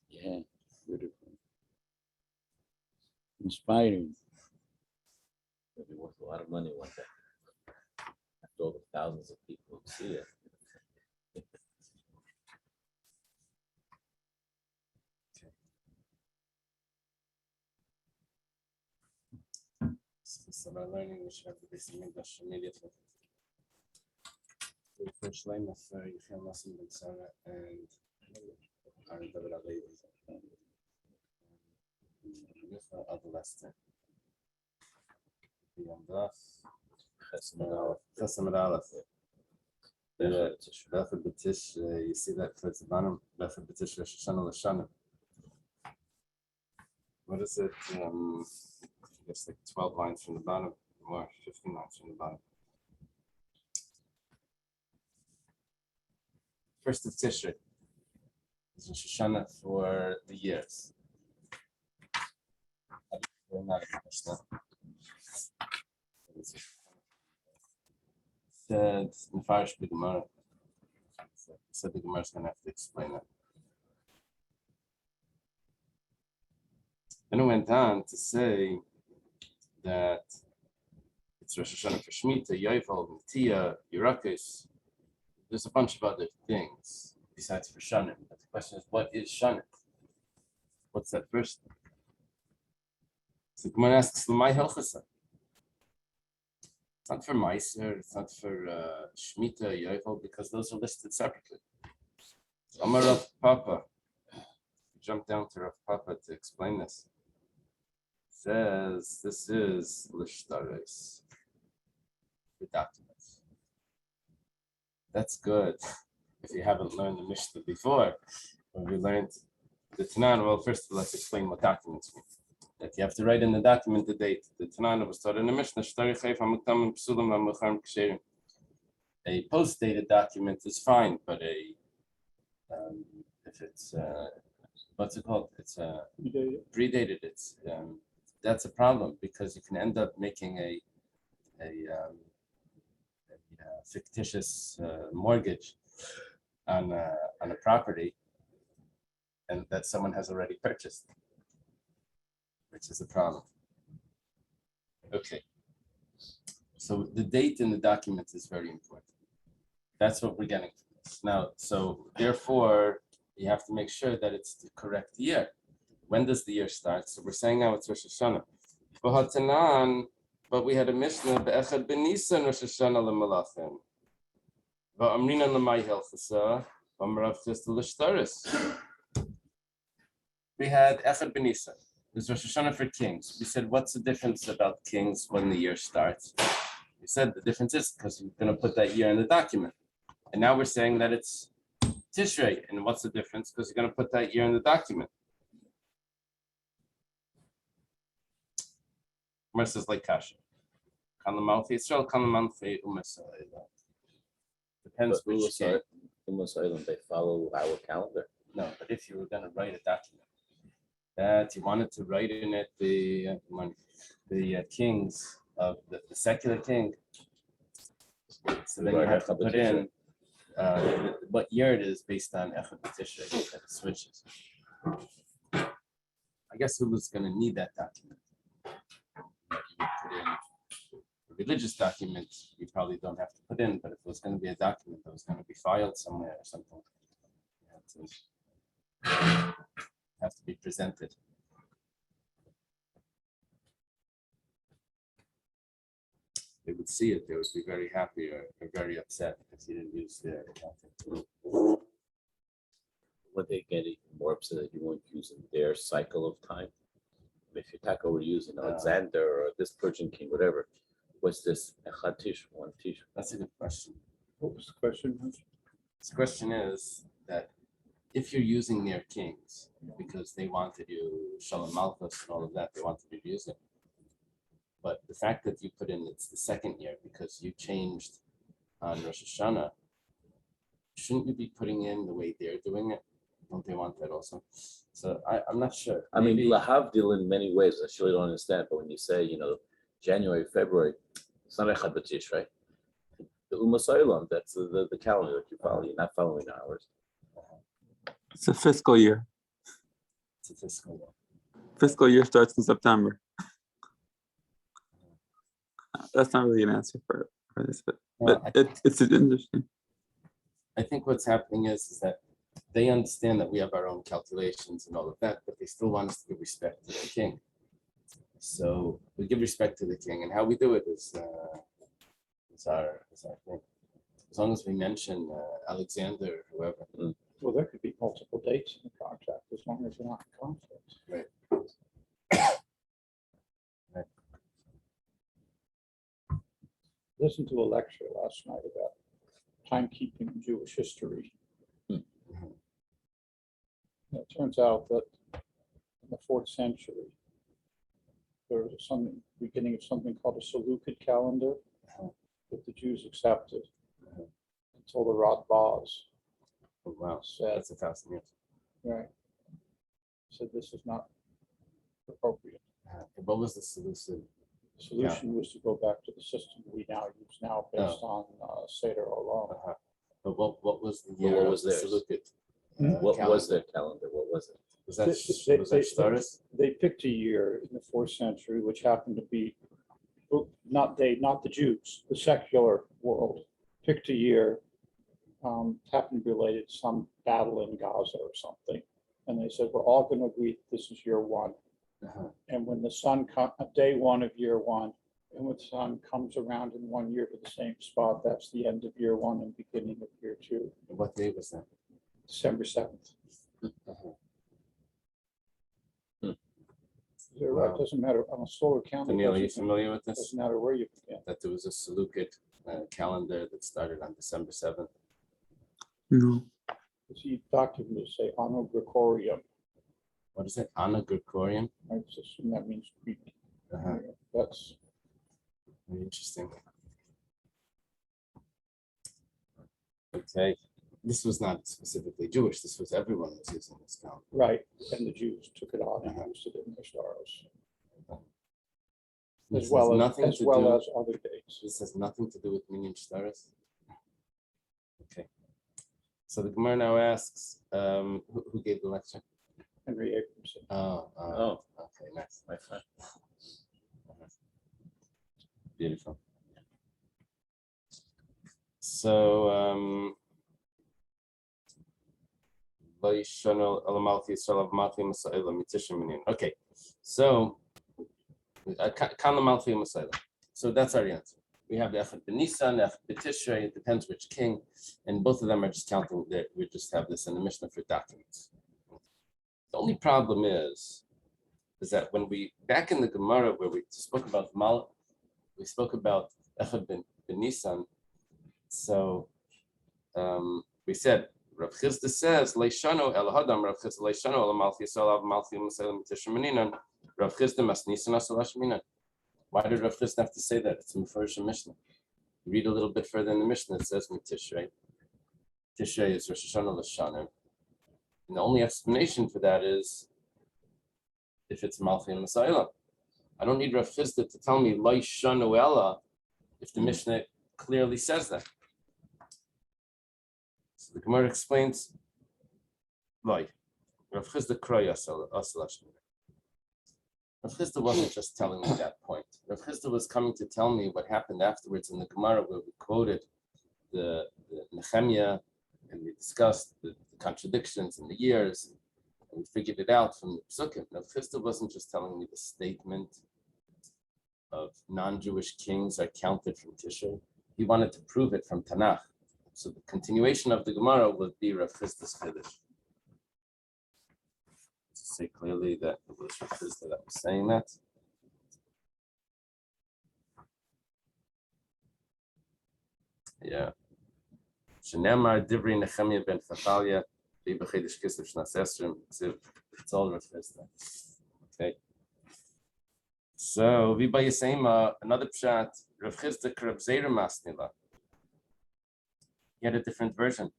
Yeah, beautiful. Inspiring. It'd be worth a lot of money one day. After all the thousands of people who see it. So by learning, we should have the basic English immediately. We finish line of Yechel Nasim Ben Sarah and Aaron David Alevi. Adolescent. Beyond Daf. Chesed Aleph. Befer B'Tish, you see that towards the bottom. Befer B'Tish Rosh Hashanah L'Shana. What is it? I guess like 12 lines from the bottom, or 15 lines from the bottom. First of Tishrei is Rosh Hashanah for the years. Said Mefarish B'Gemara. Said the Gemara is going to have to explain it. And it went on to say that it's Rosh Hashanah for Shemitah, Yovel, Netiya, Yerakis. There's a bunch of other things besides for Shanim. But the question is, what is Shanim? What's that first thing? So the Gemara asks, L'may Hilchasa. It's not for Meiser, it's not for Shemitah, Yovel, because those are listed separately. So Amar Rav Papa, jump down to Rav Papa to explain this. Says this is Lishtares, the documents. That's good if you haven't learned the Mishnah before. When we learned the Tanan, well, first let's explain what documents mean. That you have to write in the document the date. The Tanan was taught in the Mishnah. A post-dated document is fine, but if it's what's it called? It's predated. It's that's a problem because you can end up making a fictitious mortgage on a property, and that someone has already purchased, which is a problem. Okay, so the date in the document is very important. That's what we're getting from this now. So therefore, you have to make sure that it's the correct year. When does the year start? So we're saying now it's Rosh Hashanah. But we had a Mishnah, Be'echad B'Nisan Rosh Hashanah L'Malachim. Va'amrina L'may Hilchasa, V'amrav Chista L'Shtaris. We had Echad B'Nisan. It was Rosh Hashanah for kings. We said, what's the difference about kings when the year starts? We said the difference is because you're going to put that year in the document. And now we're saying that it's Tishrei. And what's the difference? Because you're going to put that year in the document. Says like Kasha. Depends which day. They follow our calendar. No, but if you were going to write a document that you wanted to write in it the kings of the secular king, so then you have to put in what year it is based on Echad B'Tishrei that it switches. I guess who was going to need that document? You would put in a religious document, you probably don't have to put in, but if it was going to be a document that was going to be filed somewhere or something, you have to be presented. They would see it, they would be very happy or very upset because you didn't use their document. Would they get even more upset that you weren't using their cycle of time? If you talk over using Alexander or this Persian king, whatever, what's this? Echad Tish, one Tish. That's a good question. What was the question? The question is that if you're using their kings because they wanted you Shalom Malchus and all of that, they wanted you to use it. But the fact that you put in it's the second year because you changed on Rosh Hashanah, shouldn't you be putting in the way they're doing it? Don't they want that also? So I'm not sure. I mean, lahavdil in many ways. I surely don't understand. But when you say, January, February, it's not Echad B'Tish, right? the Umas Olam, that's the calendar that you follow. You're not following ours. It's a fiscal year. It's a fiscal year. Fiscal year starts in September. That's not really an answer for this, but Well, it's interesting. I think what's happening is that they understand that we have our own calculations and all of that, but they still want us to give respect to the king. So we give respect to the king, and how we do it is our thing. As long as we mention Alexander, whoever. Well, there could be multiple dates in the contract as long as they're not in conflict. Right. Listened to a lecture last night about timekeeping in Jewish history. Hmm. And it turns out that in the 4th century, there was some beginning of something called a Seleucid calendar that the Jews accepted until the Radbaz Oh, wow, said, that's 1,000 years. right, said this is not appropriate. What was the solution? The solution was to go back to the system we now use now based on Seder Olam. But what was the But year? what of was the theirs? Seleucid, What calendar? was their calendar? What was it? Was that They- was that Shtaris? They picked a year in the 4th century, which happened to be, not the Jews, the secular world, picked a year, happened to be related to some battle in Gaza or something. And they said, we're all going to agree this is year 1. And when the sun day 1 of year 1, and when the sun comes around in 1 year to the same spot, that's the end of year 1 and beginning of year 2. And what day was that? December 7th. You're right, Wow. doesn't matter on a solar calendar. Daniel, are you doesn't familiar with this? matter where you begin. That there was a Seleucid calendar that started on December 7th. No. See, documents say Anno Gregorium. What is it? Anno Gregorian? I assume that means Greek. Uh-huh. That's Very interesting. Okay, this was not specifically Jewish. This was everyone was using this calendar. right, and the Jews took it on and used it in their stars, This as has well nothing as to well do- as other dates. This has nothing to do with Minyan Shtaris. Okay. So the Gemara now asks, who gave the lecture? Henry Abramson. Oh, okay, nice. My friend. Beautiful. So, okay, so so that's our answer. We have the Echad B'Nisan, Echad B'Tishrei, it depends which king, and both of them are just counting that we just have this in the Mishnah for documents. The only problem is that when we back in the Gemara where we spoke about we spoke about Echad B'Nisan. So we said Rav Chisda says Leishano El Hadam Rav Chisda Leishano El Malchi Yisrael Av Malchi Maselim Tishmaninan Rav Chisda Masnisan Asalashminan. Why did Rav Chisda have to say that? It's in the first Mishnah. Read a little bit further in the Mishnah. It says Tishrei. Tishrei is Rosh Hashanah L'Shanim. And the only explanation for that is if it's Malchi Maselim. I don't need Rav Chisda to tell me Leishano Ella if the Mishnah clearly says that. So the Gemara explains, like, Rav Chisda Kroy Asal Ashmi. Rav Chisda wasn't just telling me that point. Rav Chisda was coming to tell me what happened afterwards in the Gemara where we quoted the Nehemiah and we discussed the contradictions in the years and we figured it out from the Psukim. Rav Chisda wasn't just telling me the statement of non-Jewish kings are counted from Tishrei. He wanted to prove it from Tanakh. So the continuation of the Gemara would be Rav Chisda's Kiddush. To say clearly that it was Rav Chisda that was saying that. Yeah. Shenemar Divrei Nehemiah ben Chatalia, B'Chedesh Kislev Shnas Esrim. It's all Rav Chisda. Okay. So Viba Yisema, another pshat, Rav Chisda Krab Zeira Masnila. He had a different version.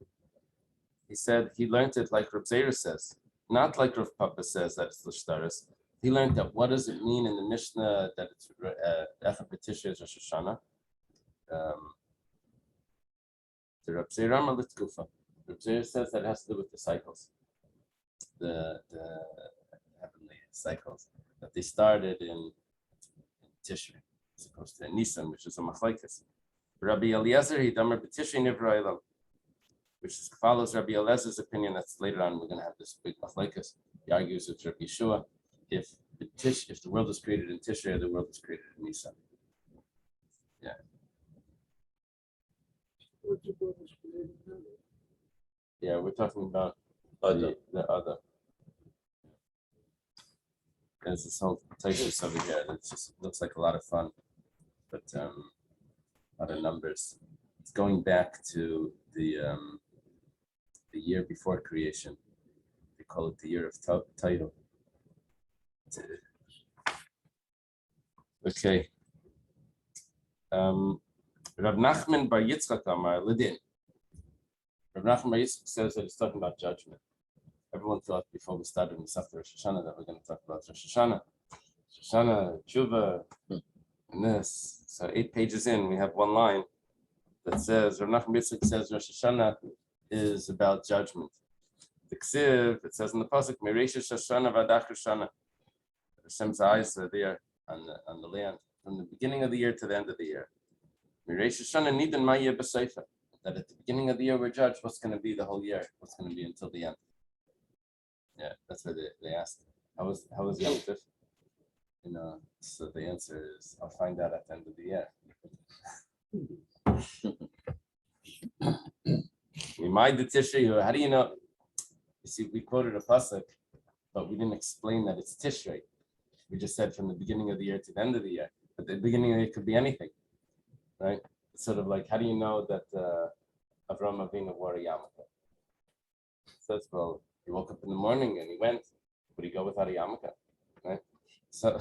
He said he learned it like Reb Zeira says, not like Rav Papa says that it's L'Shtaris. He learned that what does it mean in the Mishnah that it's Echad B'Tishrei is Rosh Hashanah? The Reb Zeir Amar L'Tkufa. Reb Zeir says that it has to do with the cycles, the heavenly cycles, that they started in Tishrei, as opposed to Nisan, which is a machlekes. Rabbi Eliezer, he damer b'Tishrei nivra olam, which follows Rabbi Eliezer's opinion. That's later on. We're going to have this big machlekes. He argues with Rabbi Yeshua if the world was created in Tishrei, or the world was created in Nisan. Yeah. Yeah, we're talking about the other. There's this whole typus over here. It just looks like a lot of fun, but a lot of numbers. It's going back to the year before creation. They call it the year of title. Okay. Rav Nachman Bar Yitzchak Amar Lidin. Rav Nachman Bar Yitzchak says that it's talking about judgment. Everyone thought before we started with Rosh Hashanah that we're going to talk about Rosh Hashanah, Tshuva, and this. So 8 pages in, we have one line that says, Rav Nachman Bar Yitzchak says Rosh Hashanah is about judgment. The Ksiv, it says in the pasuk, Mereisha Shoshana V'adach Roshana. Hashem's eyes are there on the land from the beginning of the year to the end of the year. Mereisha Shoshana Nidan Ma'yeh B'Seifa. That at the beginning of the year we're judged what's going to be the whole year, what's going to be until the end. Yeah, that's what they asked. How was Yom Tov? So the answer is I'll find out at the end of the year. We mind the Tishrei. How do you know? You see, we quoted a pasuk, but we didn't explain that it's Tishrei. We just said from the beginning of the year to the end of the year. But the beginning of the year could be anything, right? It's sort of like, how do you know that Avraham Avinu wore a yarmulke? So it's, well, he woke up in the morning and he went. Would he go without a yarmulke? Right? So,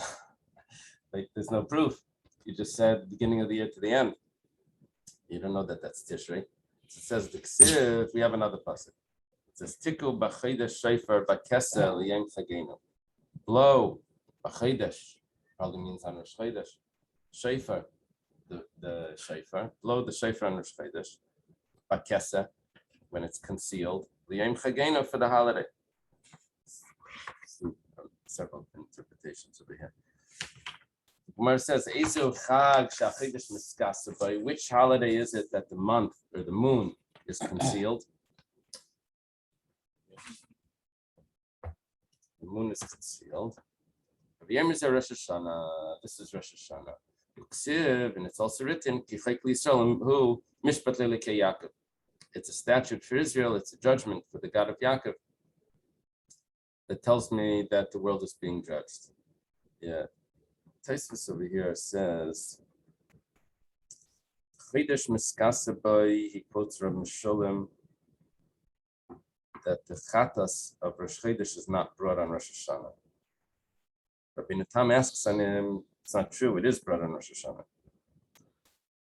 like, there's no proof. You just said the beginning of the year to the end. You don't know that that's Tishrei. It says the Ksiv. We have another pasuk. It says Tiku b'chodesh shofar b'kesel liyom chagenu. Blow b'chodesh probably means on Rosh Chodesh. Shofar, the shofar. Blow the shofar on Rosh Chodesh. B'kesel, when it's concealed. Liyom chagenu, for the holiday. Several interpretations over here. Gemara says, which holiday is it that the month or the moon is concealed? The moon is concealed. This is Rosh Hashanah. And it's also written, it's a statute for Israel, it's a judgment for the God of Yaakov that tells me that the world is being judged. Yeah. Taisvis over here says, Chodesh Miskasabai, he quotes Rav Meshulam that the chatas of Rosh Chodesh is not brought on Rosh Hashanah. Rabbi Natam asks on him, it's not true, it is brought on Rosh Hashanah.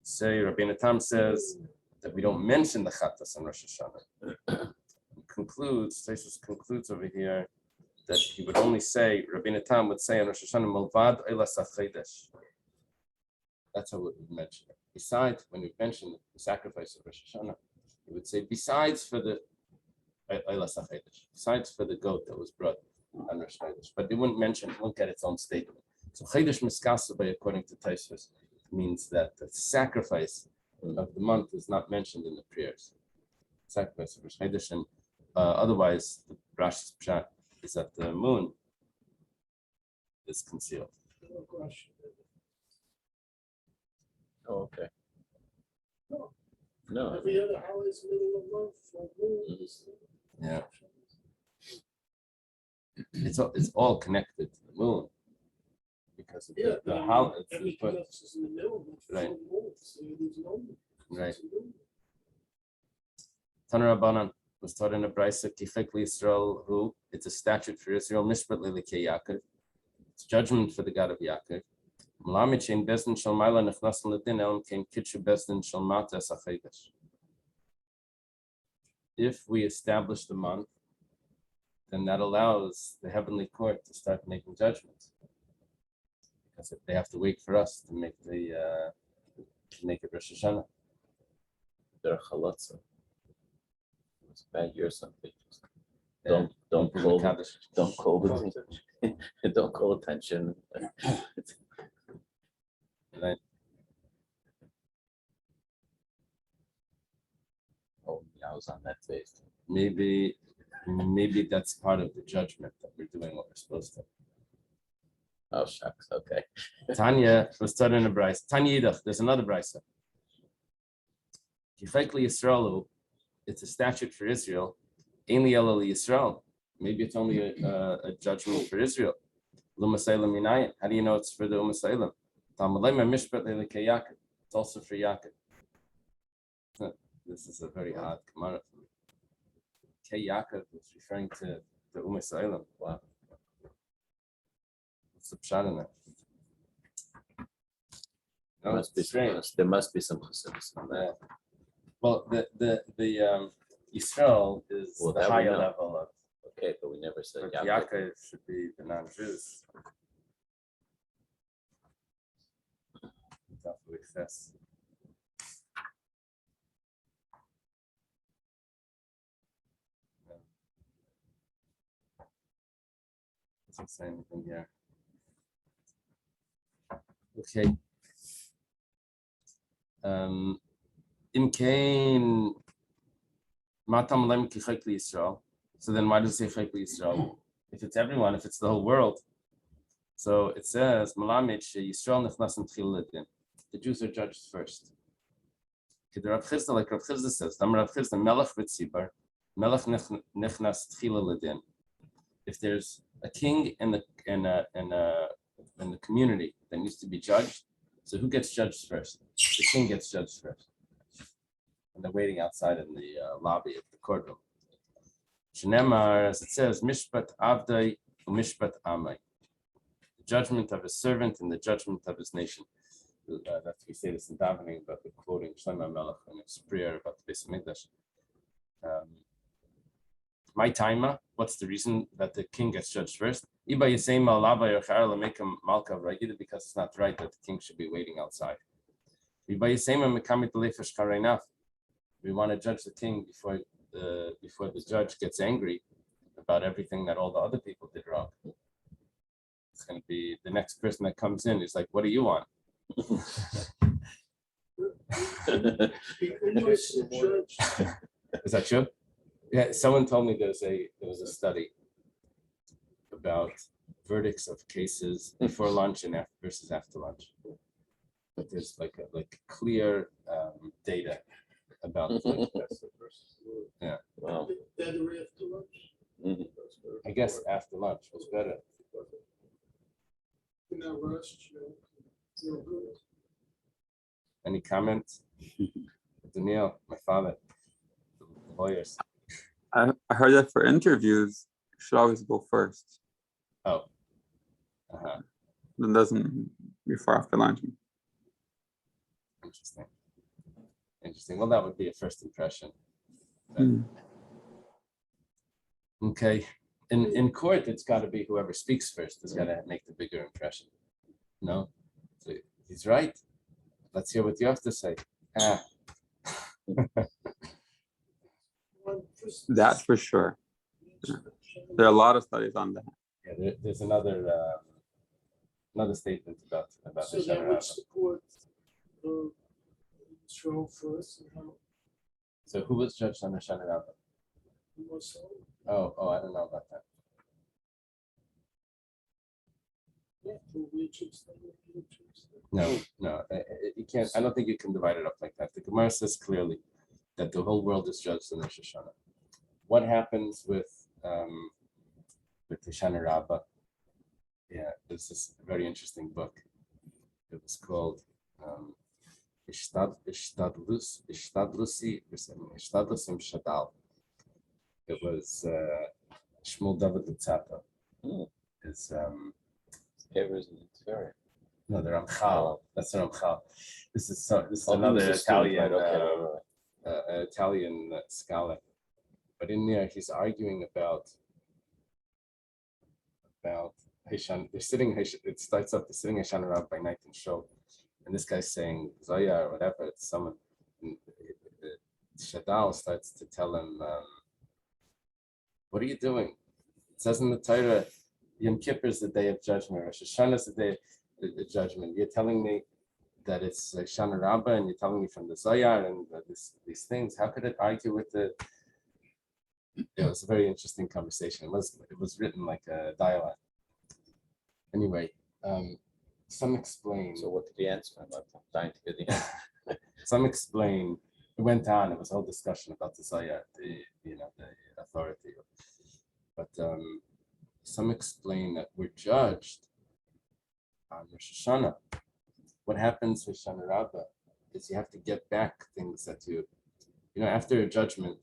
Say, Rabbi Natam says that we don't mention the chatas on Rosh Hashanah. Taisvis concludes over here that he would only say, Rabbi Natam would say on Rosh Hashanah, Malvad Eilas HaChodesh. That's how we would mention it. Besides, when we mention the sacrifice of Rosh Hashanah, he would say, besides for the Eilas HaChodesh, besides for the goat that was brought on Rosh Chodesh. But they wouldn't mention, it won't get its own statement. So Chodesh Miskasabay, according to Taisvis, means that the sacrifice of the month is not mentioned in the prayers. Sacrifice of Rosh Chodesh, and otherwise, the Rashi's Pshat is that the moon is concealed. Oh, okay. No. Every other holiday is middle of the month. Yeah. It's all connected to the moon because of the holiday. Everything else is in the middle. Right. So there's no moon. Right. Taner Rabbanan was taught in a brisa, Kifek Yisrael, who it's a statute for Israel, Mishpat Lilike Yaakov. It's judgment for the God of Yaakov. Mlamichin Bezdin Shalmaila Nechnasan Ladin Elam came Kitchu Bezdin Shalmata Sachedesh. If we establish the month, then that allows the heavenly court to start making judgments. Because they have to wait for us to make it Rosh Hashanah. They're chalotza. It's a bad year or something. Yeah. Don't In call, Kaddish. don't call don't call attention. Right. Oh, yeah, I was on that phase. Maybe that's part of the judgment that we're doing what we're supposed to. Oh, shucks, okay. Tanya was studying in a brisa. Tanya Yidach, there's another brisa. Kifekli Yisraelu, it's a statute for Israel. Ainli Elali Yisrael. Maybe it's only a judgment for Israel. Lumasaylam Yinayin. How do you know it's for the Umasaylam? It's also for Yaakov. This is a very odd Gemara. Kei Yaakov is referring to the Umasaylam. Wow. What's the pshat in that? No, it's strange. There must be some chassidus on that. Well, the Israel is Well, the that we higher know. level of. Okay, but we never said But Yaakov. Yaakov should be the non-Jews. That's what it says. Doesn't say anything here. Okay. In Cain, Matam Lem Kichekli Yisrael. So then why does it say Chekli Yisrael? If it's everyone, if it's the whole world. So it says, Malamed Yisrael Nechnasim Tchiladin. The Jews are judged first. Rav Chizda, like Rav Chizda says, Dam Rav Chizda Melech Vitzibar, Melech Nechnas Tchiladin. If there's a king in the community that needs to be judged, so who gets judged first? The king gets judged first. And they're waiting outside in the lobby of the courtroom. Shenemar, as it says, Mishpat Avdai Mishpat Amai. The judgment of his servant and the judgment of his nation. That's we say this in davening, but we're quoting Shlomo Melech in his prayer about the Beis Hamikdash. My timer, what's the reason that the king gets judged first? Because it's not right that the king should be waiting outside. We want to judge the king before the judge gets angry about everything that all the other people did wrong. It's going to be the next person that comes in is like, what do you want? Is that true? Yeah, someone told me there was a study about verdicts of cases before lunch and after versus after lunch. But there's like clear data about yeah. Wow. I guess after lunch was better. Any comments? Daniel, my father, lawyers. I heard that for interviews, you should always go first. Oh. Uh-huh. It doesn't before after lunch. Interesting. Well, that would be a first impression. Hmm. Okay. In court, it's got to be whoever speaks first has got to make the bigger impression. No? So he's right. Let's hear what you have to say. That for sure. Yeah. There are a lot of studies on that. Yeah, there's another statement about So the that Shana would Rabbah. support Israel first and how So who was judged on the Shana Rabbah? Oh, I don't know about that. No, you can't. I don't think you can divide it up like that. The Gemara says clearly that the whole world is judged in Rosh Hashanah. What happens with the Shana Rabbah? Yeah, there's this very interesting book. It was called Ishtadlusim Shadal. It was Shmuel David Lutzata. Is no, the Ramchal. That's the Ramchal. This is another Italian Italian scholar. But in there, he's arguing about Hishan. They're sitting. It starts up. They're sitting Hishan around by night and show, and this guy's saying Zoya or whatever. It's someone. Shadal starts to tell him What are you doing? It says in the Torah, Yom Kippur is the day of judgment. Rosh Hashanah is the day of the judgment. You're telling me that it's Shana Rabbah, and you're telling me from the Zohar and these things. How could it argue with the? It was a very interesting conversation. It was written like a dialogue. Anyway, some explain. So what did he answer? I'm dying to hear the answer. Some explain. It went on. It was a whole discussion about the Zohar, the authority. But some explain that we're judged on Rosh Hashanah. What happens with Shana Rabbah is you have to get back things that after a judgment,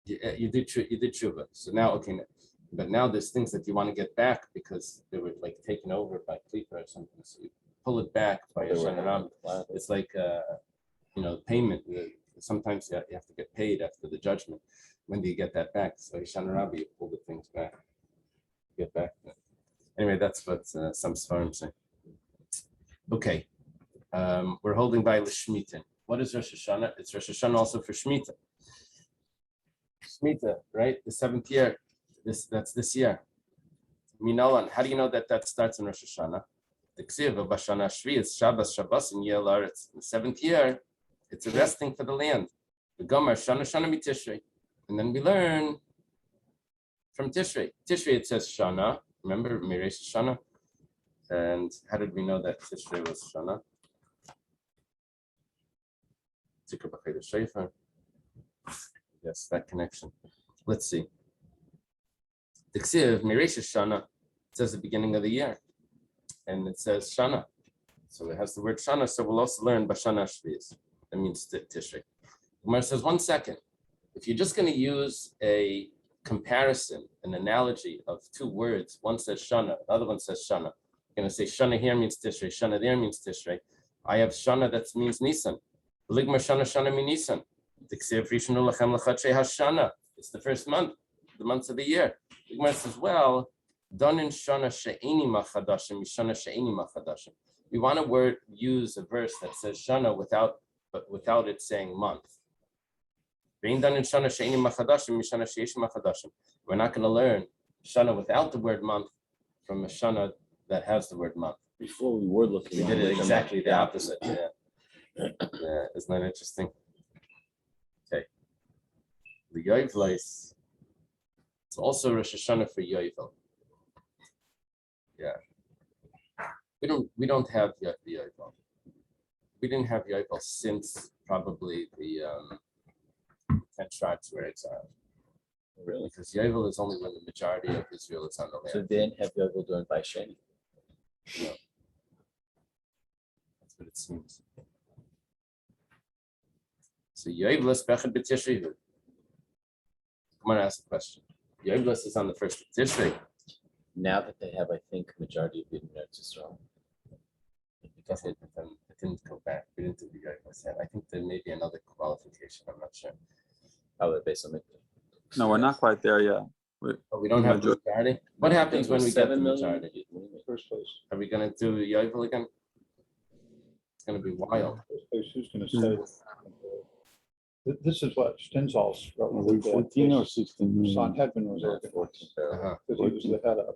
you did tshuva. So now, okay, but now there's things that you want to get back because they were like taken over by Klipa or something. So you pull it back by a Shana Rabbah. It's like payment. Sometimes you have to get paid after the judgment. When do you get that back? So Shana Rabbah, you pull the things back, get back. Anyway, that's what some Sfarim say. Okay, we're holding by L'Shmita. What is Rosh Hashanah? It's Rosh Hashanah also for Shemitah. Shemitah, right? The 7th year. That's this year. Minolan. How do you know that starts in Rosh Hashanah? The Ksiv of Bashana Shvi is Shabbos in Yel Aretz. The 7th year, it's a resting for the land. The Gomer Shana Mitishrei, and then we learn from Tishrei. Tishrei it says Shana. Remember Miresh Shana. And how did we know that Tishrei was Shana? Yes, that connection. Let's see. The Ksiv, Miresh Shana, says the beginning of the year. And it says Shana. So it has the word Shana. So we'll also learn Bashana Shviz. That means Tishrei. Gemara says, 1 second. If you're just going to use a comparison, an analogy of 2 words, one says Shana, the other one says Shana. Going to say Shana here means Tishrei, Shana there means Tishrei. I have Shana that means Nisan. Ligmar Shana mi Nisan. It's the first month, the months of the year. Ligmar says, well, Donin Shana she'eni machadashim, Shana she'eni machadashim. We want to use a verse that says Shana without it saying month. We're not going to learn Shana without the word month from a Shana that has the word month. Before we were looking, We did it exactly the opposite. Yeah. Isn't that interesting? Okay. The Yovel, it's also Rosh Hashanah for Yovel. Yeah. We don't have the Yovel. We didn't have Yovel since probably the 10 tribes were exiled. Really? Because Yovel is only when the majority of Israel is on the land. So they didn't have Yovel during Baisheni. No. That's what it seems. So Yovelis Bechet B'Tishrei. Come on, ask a question. Yovelis is on the 1st of Tishrei. Now that they have, I think, majority of the Eretz Yisrael. Because it didn't go back. We didn't do the Yovelis yet. I think there may be another qualification. I'm not sure. Probably based on it. No, we're not quite there yet. But we don't have the majority. What happens when we get the majority? First place. Are we going to do Yovel again? It's going to be wild. First place, who's going to say? This is what Stenzal's wrote. 14 or 16. Sanhedrin was organized, Uh-huh. that he was the head of,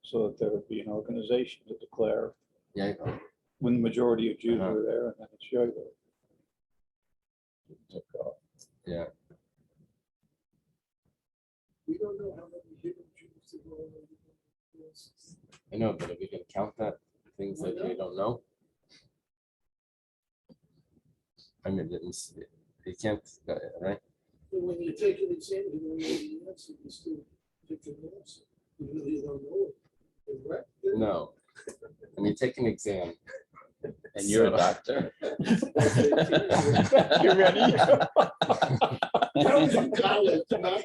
so that there would be an organization to declare Yovel. when the majority of Jews Uh-huh. were there, and then it's Yovel. Took off. Yeah. We don't know how many Hebrew Jews there were. I know, but are we going to count that? Things that we don't know? I mean, you can't, right? But when you take an exam, you don't know the answer, you still pick an answer. You really don't know it. Correct? No. When you take an exam. And you're a So- doctor. You ready? That was in college, not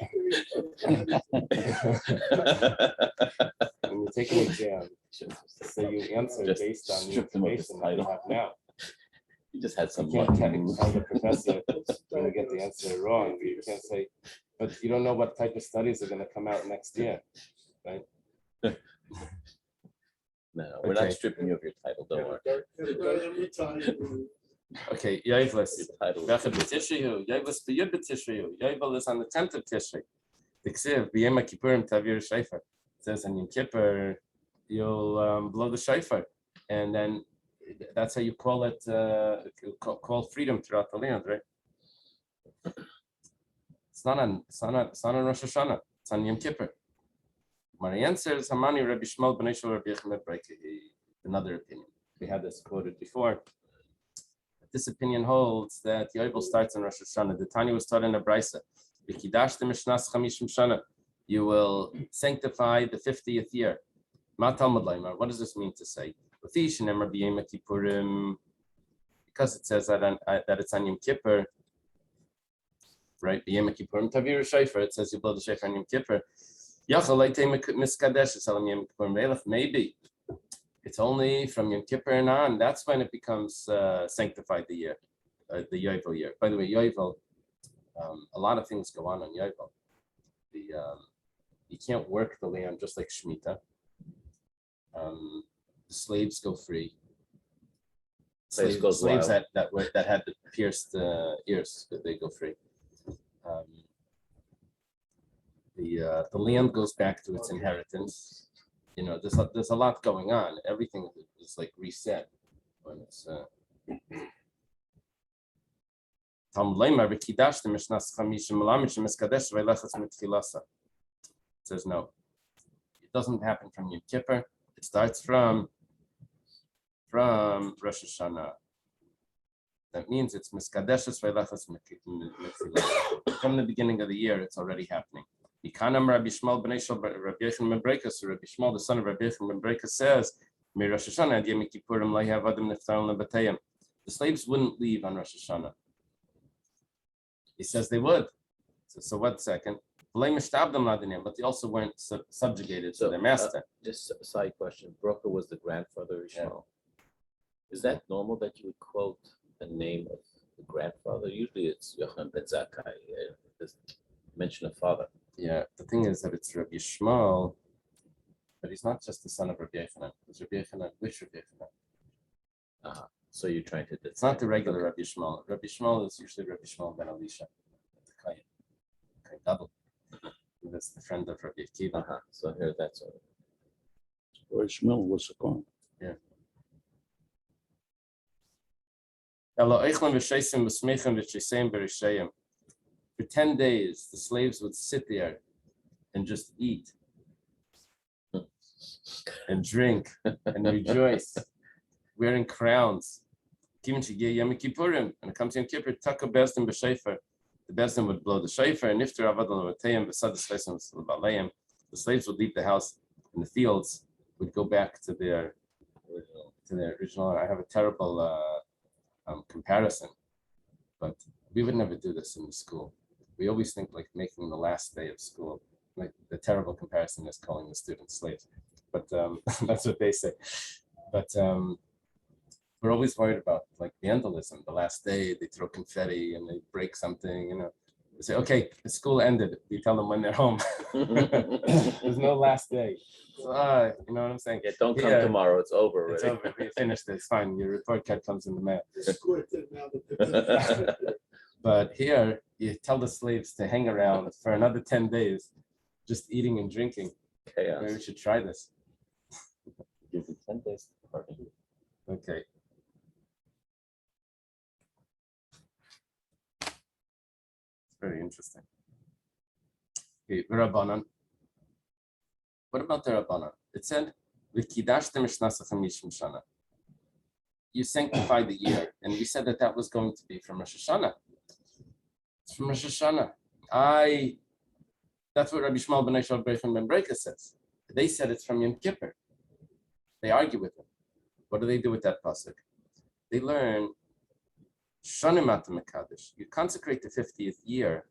When you take an exam, so you answer Just based on the strip them of his information that you title. have now. You just had some You can't luck. tell the professor going to get the answer wrong. You can't say, but you don't know what type of studies are going to come out next year, right? No, we're not Okay. stripping you of your title, don't worry. Okay, Yovelis. Your title. Bechet b'Tishrei, Yovelis b'Yud b'Tishrei. Yovel is on the 10th of Tishrei. Tiksiv, B'yom Kippurim Tavir Shofar. It says on Yom Kippur, you'll blow the shofar, and then that's how you call it, call freedom throughout the land, right? It's not on Rosh Hashanah. It's on Yom Kippur. My answer is Hamani Rabbi Shmuel B'nai Shel Rabbi Yochanan ben Bereika. Another opinion. We had this quoted before. This opinion holds that Yovel starts in Rosh Hashanah. The Tanya was taught in a brisa. You will sanctify the 50th year. What does this mean to say? Because it says that it's on Yom Kippur, right? It says you blow the shofar on Yom Kippur. Maybe it's only from Yom Kippur and on. That's when it becomes sanctified, the year, the Yovel year. By the way, Yovel, a lot of things go on Yovel. You can't work the land just like Shemitah. The slaves go free. Slaves that had the pierced ears, they go free. The land goes back to its inheritance. You know, there's a lot going on. Everything is like reset when it's. Says no. It doesn't happen from Yom Kippur. It starts from Rosh Hashanah. That means it's miskadeshes ve'lachas mitfilas. From the beginning of the year, it's already happening. Ikanam Rabbi Shmuel b'nei Shel Rabbi Yochanan ben Bereika. So Rabbi Shmuel, the son of Rabbi Yochanan ben Bereika, says, "Mi Rosh Hashanah ad Yom Kippurim lo yehavadim niftarim lebatayim." The slaves wouldn't leave on Rosh Hashanah. He says they would. So 1 second. But they also weren't subjugated to their master. Just a side question. Broker was the grandfather of Ishmael. Is that normal that you would quote the name of the grandfather? Usually it's Yochanan ben Zakkai. Just mention a father. Yeah, the thing is that it's Rabbi Shmuel, but he's not just the son of Rabbi Yochanan. It's Rabbi Yochanan, which Rabbi Yochanan? So you're trying to. It's not the regular Rabbi Shmuel. Rabbi Shmuel is usually Rabbi Shmuel ben Elisha. Okay, double. That's the friend of Rabbi Akiva. So here, that's all. Or Shmuel was a Kohen. Yeah. For 10 days, the slaves would sit there and just eat and drink and rejoice, wearing crowns. And it comes to Yom Kippur, the Bezdin would blow the shofar, and the slaves would leave the house, and the fields would go back to their original. I have a terrible comparison, but we would never do this in the school. We always think like making the last day of school. Like the terrible comparison is calling the students slaves, but that's what they say. But we're always worried about like vandalism. The last day, they throw confetti and they break something. You know, they say, "Okay, the school ended." We tell them when they're home. There's no last day. So, you know what I'm saying? Yeah, don't come tomorrow. It's over. It's Right? over. We finished it. It's fine. Your report card comes in the mail. But here, you tell the slaves to hang around for another 10 days, just eating and drinking. Chaos. Maybe we should try this. Give it 10 days. Okay. Very interesting. Okay, Rabbanan. What about the Rabbanan? It said, you sanctify the year, and we said that was going to be from Rosh Hashanah. It's from Rosh Hashanah. That's what Rabbi Shmuel ben Bereika says. They said it's from Yom Kippur. They argue with him. What do they do with that pasuk? They learn you consecrate the 50th year,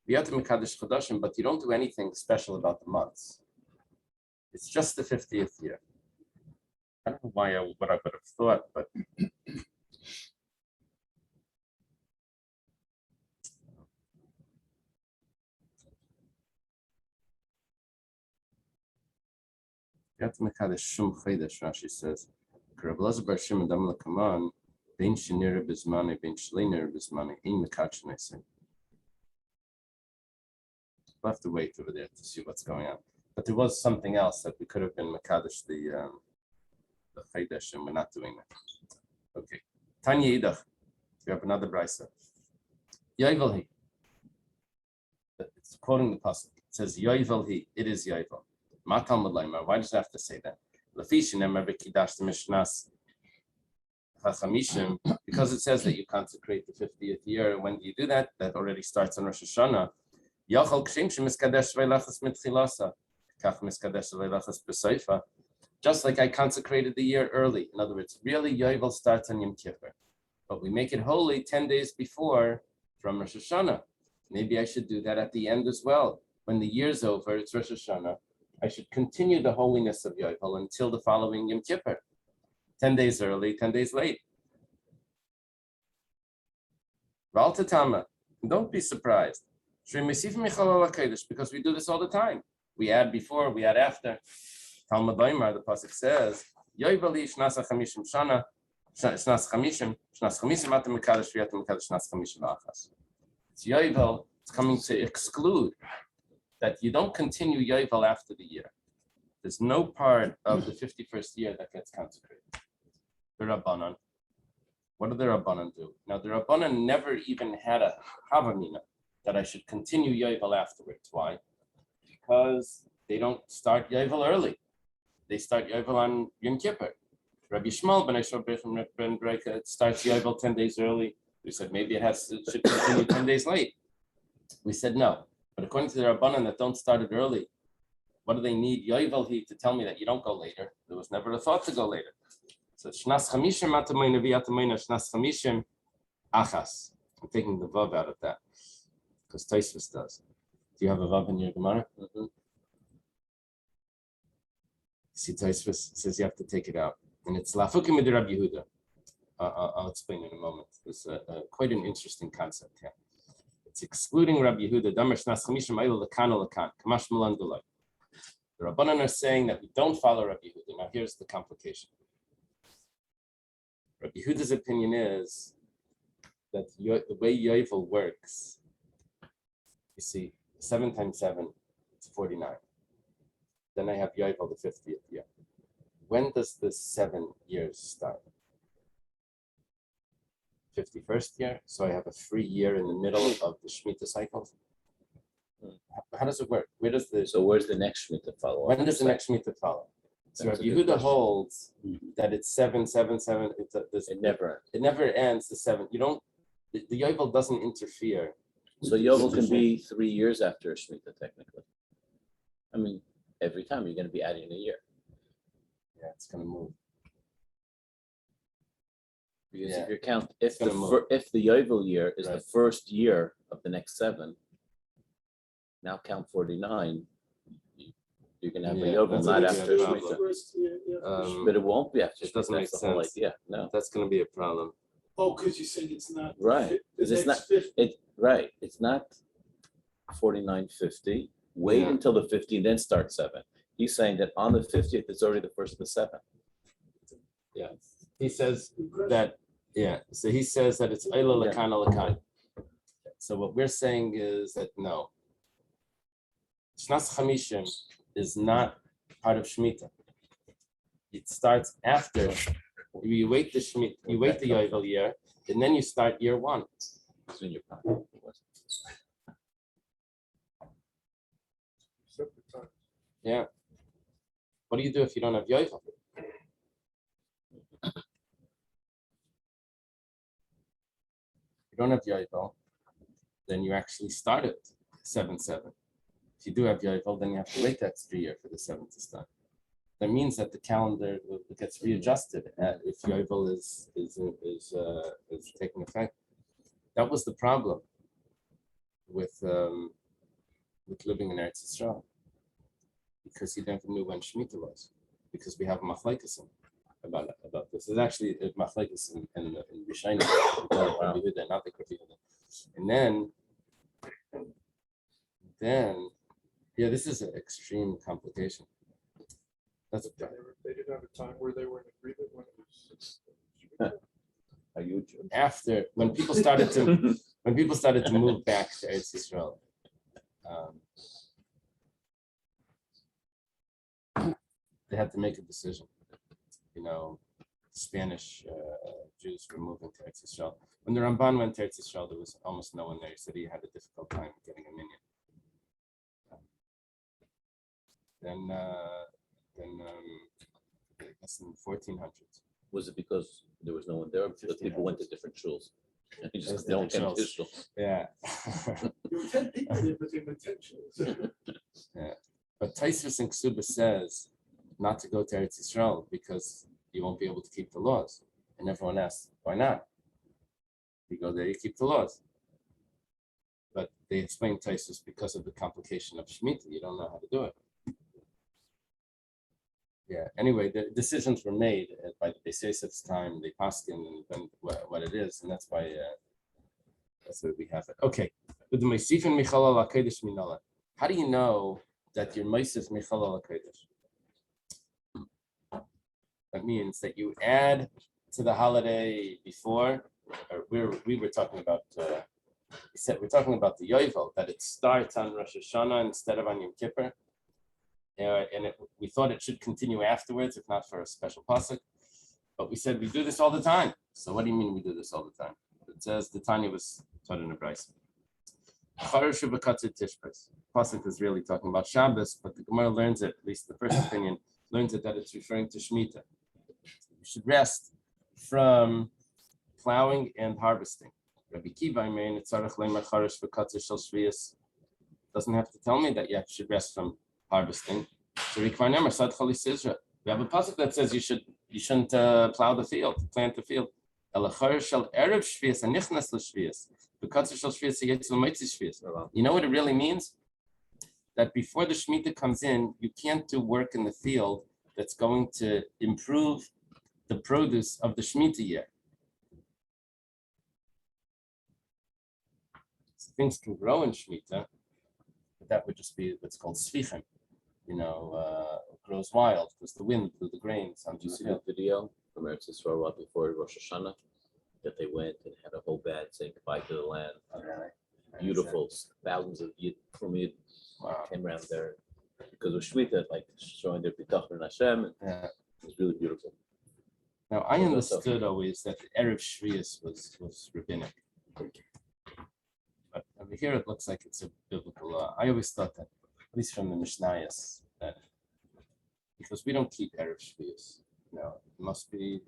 but you don't do anything special about the months. It's just the 50th year. I don't know what I would have thought, but Rashi says, We'll have to wait over there to see what's going on. But there was something else that we could have been Makadish the Chaydesh, and we're not doing that. Okay. Tanya Idach. We have another brisa. Yovel he. It's quoting the pasuk. It says Yovel he. It is Yovel. Matal Madlaimar. Why does it have to say that? Lafishin Emer Bekidash the Mishnas Chachamishim, because it says that you consecrate the 50th year. And when do you do that? That already starts on Rosh Hashanah. Yachal Kshim Shemiskadesh Veilachas Mitchilasa. Kach Miskadesh Veilachas B'Seifa. Just like I consecrated the year early. In other words, really Yovel starts on Yom Kippur. But we make it holy 10 days before from Rosh Hashanah. Maybe I should do that at the end as well. When the year's over, it's Rosh Hashanah. I should continue the holiness of Yovel until the following Yom Kippur. 10 days early, 10 days late. Val Tatama, don't be surprised. Because we do this all the time. We add before, we add after. Talmud Daimar, the pasuk says, Yovel Shnasa Chamishim Shana, Shnas Chamishim, Shnas Chamishim Atam Mekadosh V'Atam Mekadosh Shnas Chamishim Achas. It's Yovel. It's coming to exclude that you don't continue Yovel after the year. There's no part of the 51st year that gets consecrated. The Rabbanan. What do the Rabbanan do? Now, the Rabbanan never even had a Havamina that I should continue Yovel afterwards. Why? Because they don't start Yovel early. They start Yovel on Yom Kippur. Rabbi Shmuel ben Yishmael ben Breka, it starts Yovel 10 days early. We said maybe it should continue 10 days late. We said no. But according to the Rabbanan that don't start it early, what do they need Yovel he to tell me that you don't go later? There was never a thought to go later. So Shnas Chamishim Atamayna V'Atamayna Shnas Chamishim Achas. I'm taking the vav out of that because Taisvis does. Do you have a vav in your Gemara? Mm-hmm. See, Taisvis says you have to take it out, and it's Lafukim Ed Rabbi Yehuda. I'll explain in a moment. It's quite an interesting concept here. It's excluding Rabbi Yehuda. Damer Shnas Chamishim Ayla Lakan Lakan Kamash Milan Dulai. The Rabbanan are saying that we don't follow Rabbi Yehuda. Now here's the complication. Rabbi Yehuda's opinion is that the way Yovel works, you see, 7 times 7, it's 49. Then I have Yovel the 50th year. When does the 7 years start? 51st year, so I have a free year in the middle of the Shemitah cycle. How does it work? Where's the next Shemitah follow? When does the next Shemitah follow? So Rabbi Yehuda holds that it's 7, 7, 7. It never ends. The 7. You don't. The Yovel doesn't interfere. So Yovel can be 3 years after a Shemitah, technically. I mean, every time you're going to be adding a year. Yeah, it's going to move. Because if you count, if the move. Yovel year is Right. the first year of the next 7, now count 49. You can have a Yovel that's not a after big problem. Shemitah. First year, yeah. But it won't be after It doesn't Shemitah. make That's the whole sense. idea. No. That's going to be a problem. Oh, because you're saying it's not. Right. The Because it's next not 50. right. It's not 49.50. Wait Yeah. until the 50, then start 7. He's saying that on the 50th, it's already the first of the 7. Yeah. He says that, so he says that it's Ayla Lakana Lakan. So what we're saying is that no. Shnas Chamishim is not part of Shemitah. It starts after. You wait the Shemitah, you wait the Yovel year, and then you start year 1. It's in your pocket. Yeah. What do you do if you don't have Yovel? If you don't have Yovel, then you actually start it 7/7. If you do have Yovel, then you have to wait that extra year for the 7 to start. That means that the calendar gets readjusted if Yovel is taking effect. That was the problem with living in Eretz Yisrael, because he never knew when Shemitah was, because we have machlekes about this. There's actually a machlekes in Rishonim, not the Rabbi Yehuda. And then, this is an extreme complication. That's They didn't have a time where they were in agreement when it was. Are you after when people started to move back to Eretz Yisrael. they had to make a decision. Spanish Jews were moving to Eretz Yisrael. When the Ramban went to Eretz Yisrael, there was almost no one there. He said he had a difficult time getting a minyan. Then I guess in the 1400s. Was it because there was no one there, or because people went to different shuls? And you There's just don't different get his shul. Yeah. There were 10 people there, but they were 10 children. Yeah. But Taisvis and Ksuba says not to go to Eretz Yisrael because you won't be able to keep the laws. And everyone asks, why not? You go there, you keep the laws. But they explain Taisvis because of the complication of Shemitah. You don't know how to do it. Yeah. Anyway, the decisions were made by the Beis Yosef's time, the Paskin, and what it is, and that's why we have it. Okay. With the Meisif and Michalal HaKodesh Minala, how do you know that your Meisif Michalal HaKodesh? That means that you add to the holiday before, or we were talking about. We're talking about the Yovel, that it starts on Rosh Hashanah instead of on Yom Kippur. And we thought it should continue afterwards, if not for a special pasuk. But we said we do this all the time. So what do you mean we do this all the time? It says the Tanya was taught in a brayso. Pasuk is really talking about Shabbos, but the Gemara learns it, at least the first opinion, learns it that it's referring to Shemitah. You should rest from plowing and harvesting. Rabbi Kiva, doesn't have to tell me that you should rest from harvesting. So we have a pasuk that says you shouldn't plow the field, plant the field. You know what it really means? That before the Shemitah comes in, you can't do work in the field that's going to improve the produce of the Shemitah year. So things can grow in Shemitah, but that would just be what's called svichim. It grows wild because the wind blew the grains. Did you see that video from Eretz Yisrael right before Rosh Hashanah? That they went and had a whole band saying goodbye to the land. Beautiful, thousands of Yid from Yid came around there because of Shemitah, like showing their bitachon in Hashem. And it was really beautiful. Now I understood always that the Erev Shvius was rabbinic, but over here it looks like it's a biblical law. I always thought that, at least from the Mishnayos, that because we don't keep Erev Shvius, it must be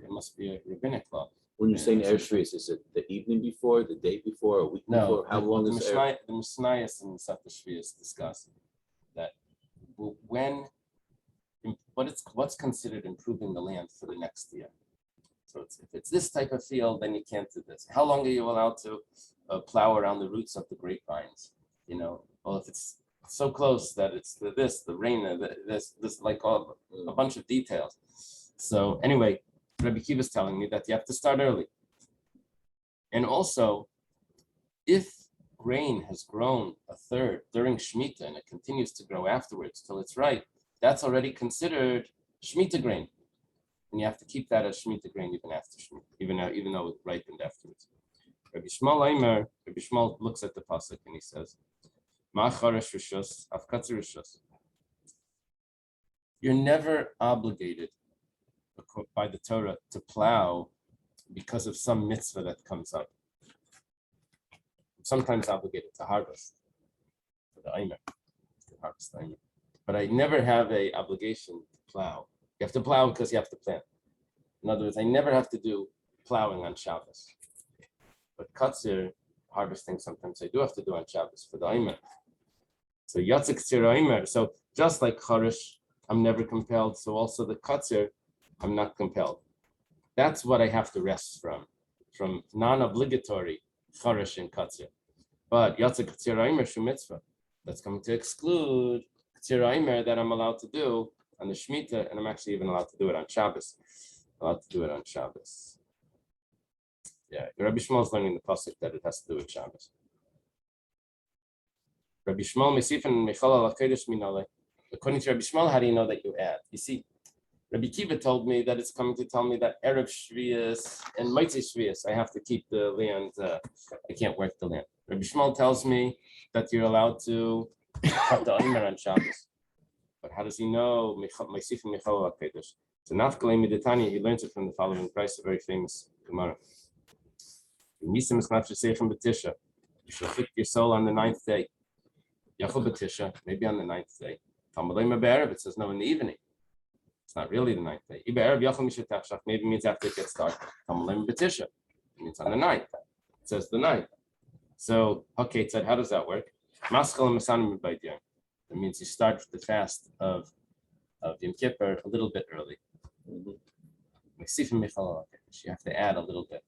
a rabbinic law. When you're saying Erev Shvius, is it the evening before, the day before, a week before? How long is the Mishnayos and Sefter Shvius discuss that what's considered improving the land for the next year. So if it's this type of field, then you can't do this. How long are you allowed to plow around the roots of the grapevines? Well, if it's so close that it's the rain, this like a bunch of details. So anyway, Rabbi Kiva is telling me that you have to start early. And also, if grain has grown a third during Shemitah and it continues to grow afterwards till it's ripe, that's already considered Shemitah grain. And you have to keep that as Shemitah grain even after Shemitah, even though it ripened afterwards. Rabbi Shmuel looks at the pasuk and he says, you're never obligated by the Torah to plow because of some mitzvah that comes up. I'm sometimes obligated to harvest for the Eimer, but I never have a obligation to plow. You have to plow because you have to plant. In other words, I never have to do plowing on Shabbos. But katzir, harvesting, sometimes I do have to do on Shabbos for the Eimer. So Yatzik Tzir Eimer. So just like Charish, I'm never compelled. So also the katzir, I'm not compelled. That's what I have to rest from non-obligatory Charish and katzir. But Yatzik Tzir Eimer Shu Mitzvah. That's going to exclude Tzir Eimer that I'm allowed to do on the Shemitah, and I'm actually even allowed to do it on Shabbos. Yeah, Rabbi Shmuel is learning the pasuk that it has to do with Shabbos. Rabbi Shmuel Mesifan Mechalal HaKodesh Minale. According to Rabbi Shmuel, how do you know that you add? You see, Rabbi Kiva told me that it's coming to tell me that Erev Shvius and Motzei Shvius, I have to keep the land. I can't work the land. Rabbi Shmuel tells me that you're allowed to on Shabbos. But how does he know? So Nafkalei Miditanya, he learns it from the following price, a very famous Gemara. You shall afflict your soul on the 9th day. Yachol B'tisha, maybe on the 9th day. Talmudei Me'be'erev, it says no, in the evening. It's not really the 9th day. Ibe'erev Yachol Mishatachshach, maybe means after it gets dark. Talmudei B'tisha, it means on the 9th. It says the 9th. So, okay, said, how does that work? Maschal Masanim B'Baydiyah. That means you start the fast of Yom Kippur a little bit early. You have to add a little bit.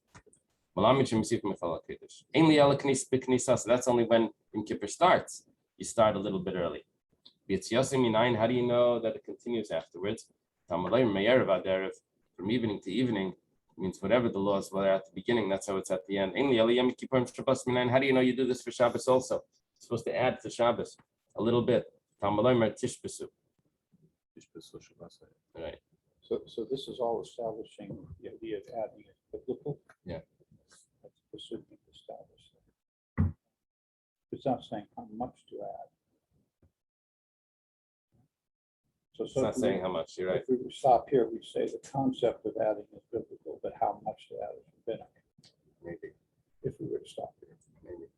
So that's only when Yom Kippur starts. You start a little bit early. How do you know that it continues afterwards? From evening to evening means whatever the laws were at the beginning, that's how it's at the end. How do you know you do this for Shabbos also? You're supposed to add to Shabbos a little bit. Right. So this is all establishing the idea of adding it biblical. Yeah. That's presuming established. It's not saying how much to add. So It's not saying how much, you're right. If we stop here, we say the concept of adding is biblical, but how much to add is rabbinic. Maybe. If we were to stop here. Maybe.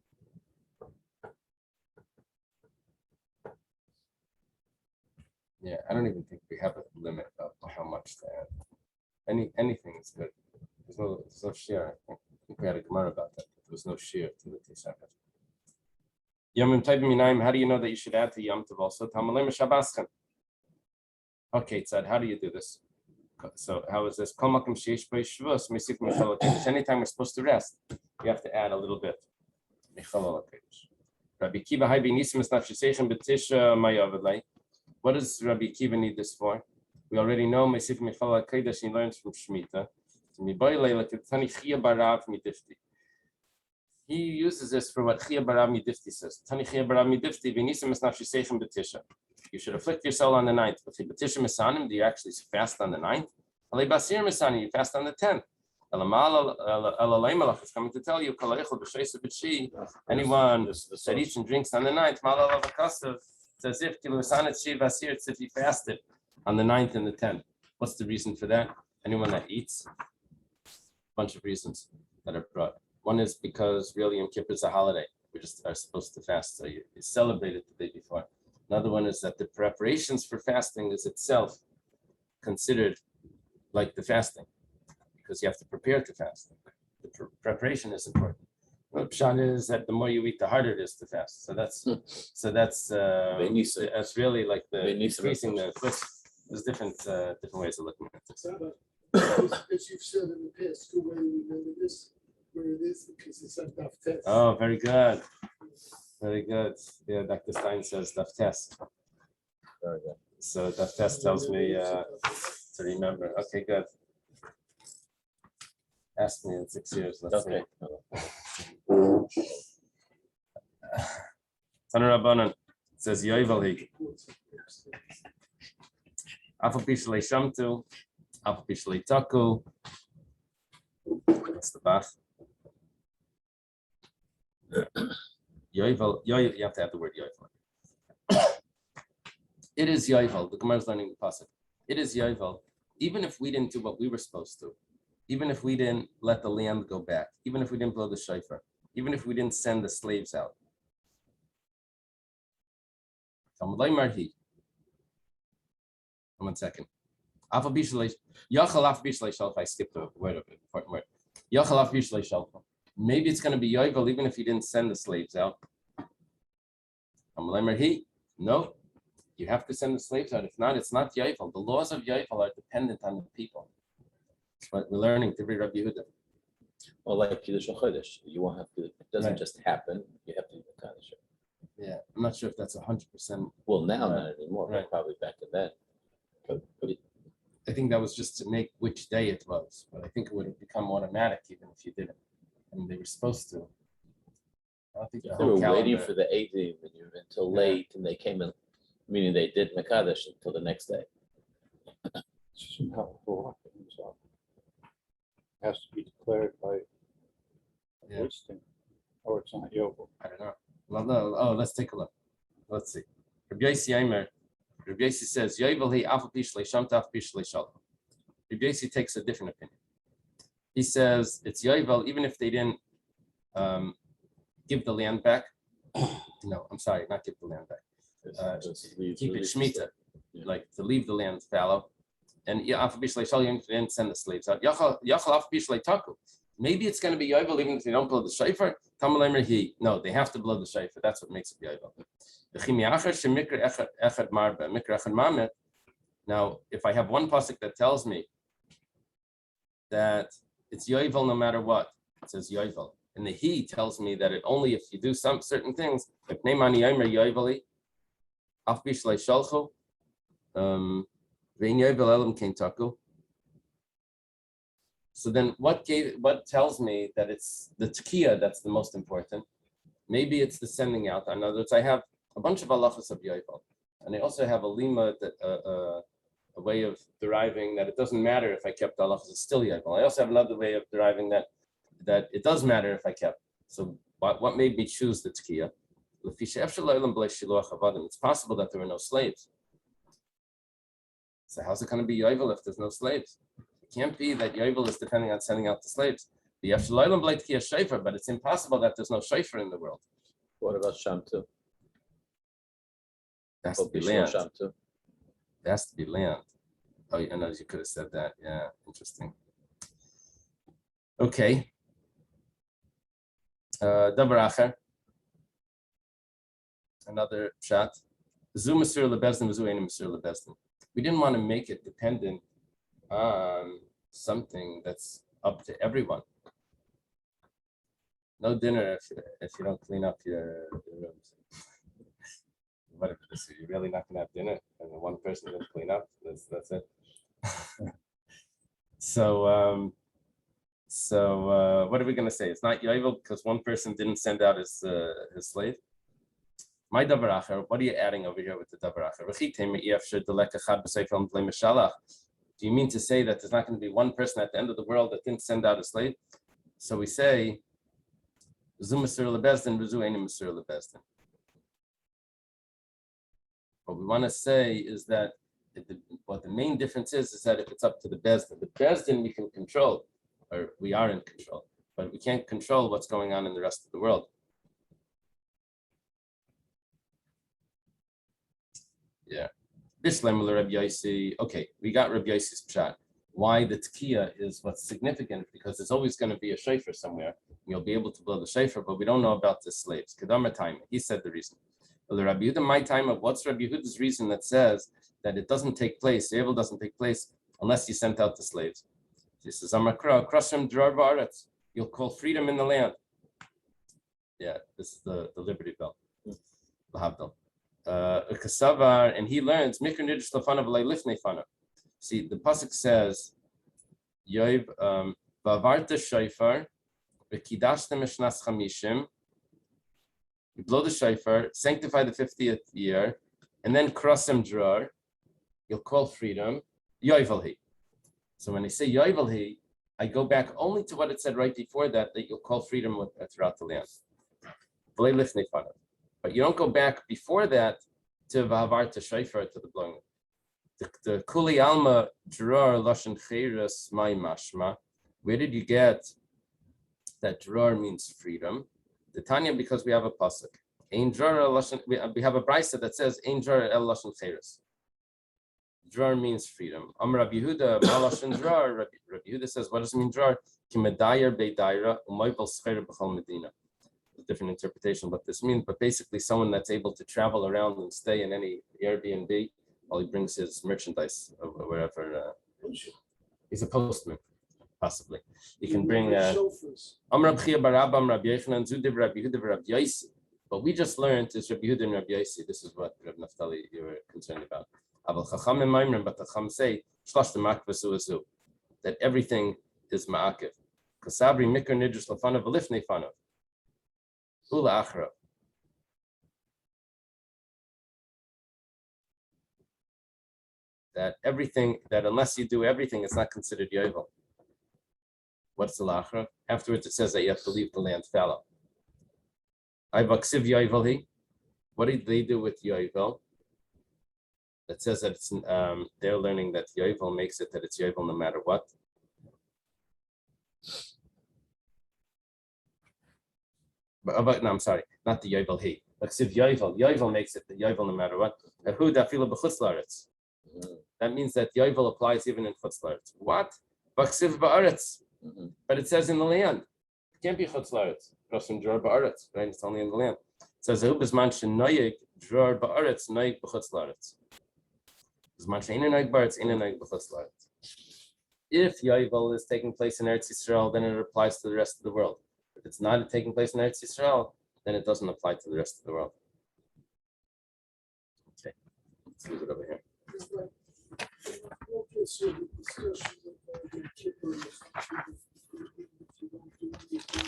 Yeah, I don't even think we have a limit of how much to add. Anything is good. There's no shear. I think we had a Gemara about that. There was no shear to the Tisachet. Yomim Tovim Minayim, how do you know that you should add to Yom Tov also? Tamalei Meshabaschem. Okay, it said, how do you do this? So how is this? Anytime we're supposed to rest, you have to add a little bit. Rabbi Kiva Haibi Nisim is Nafshisechem B'Tisha Mayavedlei. What does Rabbi Kiva need this for? We already know Mesif Mechala Kodesh, he learns from Shemitah. He uses this for what Chia Barav Midifti says. Tani Chia Barav Midifti, V'Nisim es Nafshisechem B'Tisha. You should afflict your soul on the 9th. But B'Tisha Misanim, do you actually fast on the 9th? Alei Basir Misanim, you fast on the 10th. Elalaimalach is coming to tell you, anyone that eats and drinks on the 9th, it's as if it's if he fasted on the 9th and the 10th. What's the reason for that? Anyone that eats? A bunch of reasons that are brought. One is because really Yom Kippur is a holiday. We just are supposed to fast, so you celebrate it the day before. Another one is that the preparations for fasting is itself considered like the fasting, because you have to prepare to fast. The preparation is important. The pshat is that the more you eat, the harder it is to fast. So that's that's really like the increasing the. There's different ways of looking at this. As you've said in the past, go where you remember this, where it is, because it's a Daf test. Oh, very good. Very good. Yeah, Dr. Stein says Daf test. Very good. So Daf test tells me to remember. Okay, good. Ask me in 6 years. Let's see. Taner Rabbanan, it says Yoivali. Afal Pishlei Shamtu, Afal Pishlei Taku. That's the Bach. Yoivel, you have to have the word Yoivel. It is Yoivel. The Gemara is learning the pasuk. It is Yoivel. Even if we didn't do what we were supposed to, even if we didn't let the land go back, even if we didn't blow the shofar, even if we didn't send the slaves out. One second. I skipped a word of it. Important word. Maybe it's going to be Yovel even if he didn't send the slaves out. No, you have to send the slaves out. If not, it's not Yovel. The laws of Yovel are dependent on the people. But we're learning to be Rabbi Yehuda. Well, like Kiddush Chodesh, you won't have to. It doesn't just happen. You have to do the Kaddish. Yeah, I'm not sure if that's 100%. Well, now not anymore. Right. But probably back in then. I think that was just to make which day it was, but I think it would have become automatic even if you didn't. I mean, they were supposed to. I don't think the They were whole waiting calendar. for the Eidim until late, and they came in, meaning they did Mekadesh until the next day. Somehow has to be declared by Yeah. listing, or it's not Yovel. I don't know. Well, no. Oh, let's take a look. let's see. Rabbi Yossi says, Yovel he afal pishlei shamta af pishlei shalom. Rabbi Yossi takes a different opinion. He says it's Yovel even if they didn't give the land back. No, I'm sorry, not give the land back. Keep it shemitah, like to leave the land fallow. And afal pishlei shalom, you didn't send the slaves out. Yachal af pishlei taku. Maybe it's going to be Yovel even if they don't blow the shofar. No, they have to blow the shofar. That's what makes it Yovel. Now, if I have one pasuk that tells me that it's Yovel no matter what, it says Yovel. And the he tells me that it only if you do some certain things, like Neimani Yomer Yoveli, Af Bishlei Shalchu, Vein Yovel Elam Kein Taku. So then what tells me that it's the Tkiya that's the most important? Maybe it's the sending out. In other words, I have a bunch of halachas of Yovel. And I also have a lima, that a way of deriving that it doesn't matter if I kept halachas, it's still Yovel. I also have another way of deriving that it does matter if I kept. So what made me choose the Tkiya? It's possible that there were no slaves. So how's it going to be Yovel if there's no slaves? It can't be that Yovel is depending on sending out the slaves. But it's impossible that there's no shofar in the world. What about Shamtu? It has to be land. It has to be land. Oh, I know you could have said that. Yeah, interesting. Okay. Davar acher. Another shot. Zu Masur lebezdin, zu ein Masur lebezdin. We didn't want to make it dependent on something that's up to everyone. No dinner if you don't clean up your rooms. What if you're really not going to have dinner and one person doesn't clean up? That's it. So what are we going to say? It's not Yovel because one person didn't send out his slave. My davar acher. What are you adding over here with the davar acher? Do you mean to say that there's not going to be one person at the end of the world that didn't send out a slave? So we say, Zu Masur lebezdin, v'zu ein Masur lebezdin. What we want to say is that what the main difference is that if it's up to the Bezdin we can control, or we are in control, but we can't control what's going on in the rest of the world. Yeah. Okay, we got Rabbi Yossi's pshat. Why the Tkiya is what's significant, because there's always going to be a shofar somewhere. You'll be able to blow the shofar, but we don't know about the slaves. Kedama time, he said the reason. Rabbi Yehuda, my time of what's Rabbi Yehuda's reason that says that it doesn't take place, the Yovel doesn't take place unless you sent out the slaves. He says, Amakra, Krashem Drar Ba'aretz, you'll call freedom in the land. Yeah, this is the Liberty Bell. Lahavdal. Kasavar, and he learns, Mikra Nidish Lafanav Lay Lifnei Fanav. See, the pasuk says, Yoiv Vavarta Shofar, V'kidashta Mishnas Chamishim. You blow the shofar, sanctify the 50th year, and then krasem drar, you'll call freedom, yoivelhi. So when I say yoivelhi, I go back only to what it said right before that you'll call freedom throughout the land. But you don't go back before that to vahavarta shofar, to the blowing. The kuli alma drar lashon cheiras mai mashma. Where did you get that drar means freedom? The Tanya, because we have a pasuk. We have a brisa that says Ein drar el lashon cheiras. Drar means freedom. Amar Rabbi Yehuda, ma lashon drar. Rabbi Yehuda says, what does it mean drar? Ki medayer beidaira umayvel scheirer b'chol medina. A different interpretation of what this means, but basically someone that's able to travel around and stay in any Airbnb while he brings his merchandise or wherever. He's a postman. Possibly, you can bring. But we just learned is Rabbi Yehuda and Rabbi Yossi. This is what Rabbi Naftali you were concerned about. But the Chacham say that everything is ma'akiv. Kasabri mikra nidrus lafanav v'lifnei fanav. Ula achra. That everything, that unless you do everything, it's not considered yovel. What's the lachra? Afterwards, it says that you have to leave the land fallow. I vaksiv yovelhi. What did they do with Yovel? It says that it's, they're learning that Yovel makes it that it's Yovel no matter what. But no, I'm sorry, not the Yovel he. But Yovel makes it the Yovel no matter what. That means that Yovel applies even in Chutz La'aretz. What? Baksiv ba'aretz. But it says in the land. It can't be Chutz La'aretz. Roshim dror ba'aretz, right? It's only in the land. It says Zehu b'zman shenoyeg dror ba'aretz noyeg b'chutz la'aretz. B'zman she'eino noyeg ba'aretz eino noyeg b'chutz la'aretz. If Yovel is taking place in Eretz Yisrael, then it applies to the rest of the world. If it's not taking place in Eretz Yisrael, then it doesn't apply to the rest of the world. Okay, let's leave it over here. Okay, so the discussion of the kippers, if you don't do anything